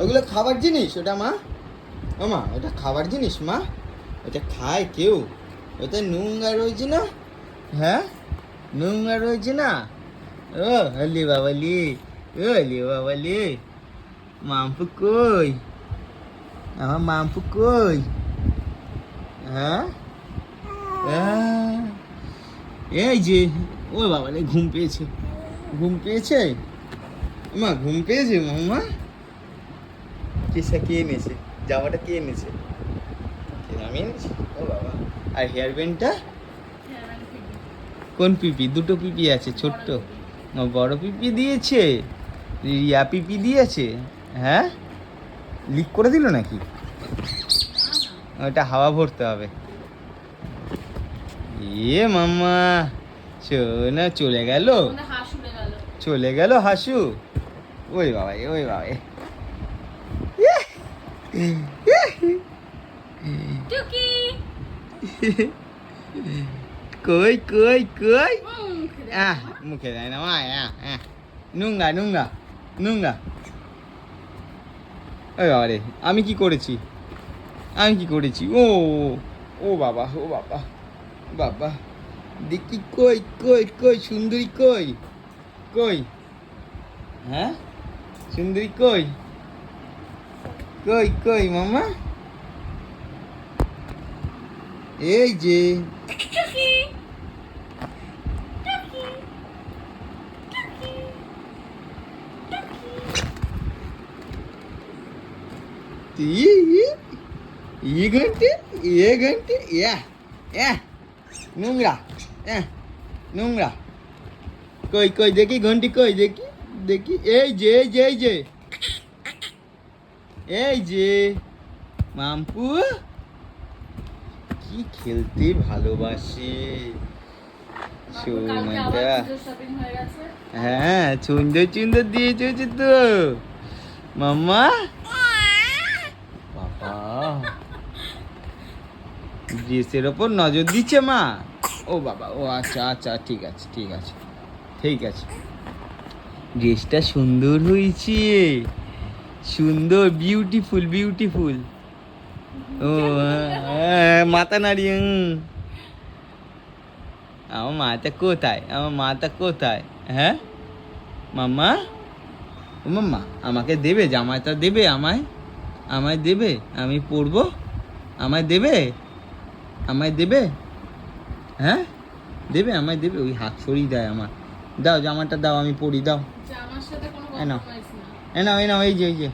ওগুলো খাবার জিনিস ওটা মা? ও মা, ওটা খাবার জিনিস মা? ওটা খায় কেউ? ওটা নোংরা রয়েছে না? হ্যাঁ, নোংরা রয়েছে না? ও হলি বাবালি, ও হলি বাবালি, মাম্পু কই? আমার মাম্পু কই? হ্যাঁ, এই যে, ও বাবালে ঘুম পেয়েছে, ঘুম পেয়েছে মা, ঘুম পেয়েছে মাম্মা? কেসা কে এনেছে? জামাটা কে এনেছে? আমি এনেছি? ও বাবা। আর হেয়ার ব্যান্ডটা? কোন পিপি? দুটো পিপি আছে ছোট্ট। ও বড় পিপি দিয়েছে? রিয়া পিপি দিয়েছে? হ্যাঁ, লিক করে দিল নাকি? ওটা হাওয়া ভরতে হবে। এ মাম্মা, না চলে গেল, চলে গেল হাসু। ওই বাবা, ওই বাবা, কই কই কই? মুখে দেয় না মা। নোংরা নোংরা নোংরা। ওই বাবা রে, আমি কি করেছি? আমি কি করেছি? ও ও বাবা, ও বাবা, বাবা দেখি কই কই কই সুন্দরী কই? কই? হ্যাঁ, সুন্দরী কই? কই কই মামা? এই যে, ये घंटे, ये घंटे, নোংরা, নোংরা। কই কই দেখি ঘন্টি, কই দেখি, দেখি। এই যে, এই যে, এই যে, এই যে মাম্পু কি খেলতে ভালোবাসে সোনাটা। হ্যাঁ, সুন্দর সুন্দর দিয়েছে তো মাম্মা। বাবা, ড্রেসের ওপর নজর দিচ্ছে মা। ও বাবা, ও আচ্ছা আচ্ছা, ঠিক আছে ঠিক আছে ঠিক আছে। ড্রেসটা সুন্দর হয়েছে, সুন্দর, বিউটিফুল বিউটিফুল। ও মাথা নাড়িয়ে। আমার মাটা কোথায়? আমার মাটা কোথায়? হ্যাঁ মাম্মা, ও মাম্মা আমাকে দেবে? জামাটা দেবে আমায়? আমায় দেবে? আমি পরবো? আমায় দেবে? আমায় দেবে? হ্যাঁ দেবে? আমায় দেবে? ওই হাত সরিয়ে দেয় আমার। দাও জামাটা দাও, আমি পরি, দাও। এ নাও, এ নাও, এই যে, এই যে।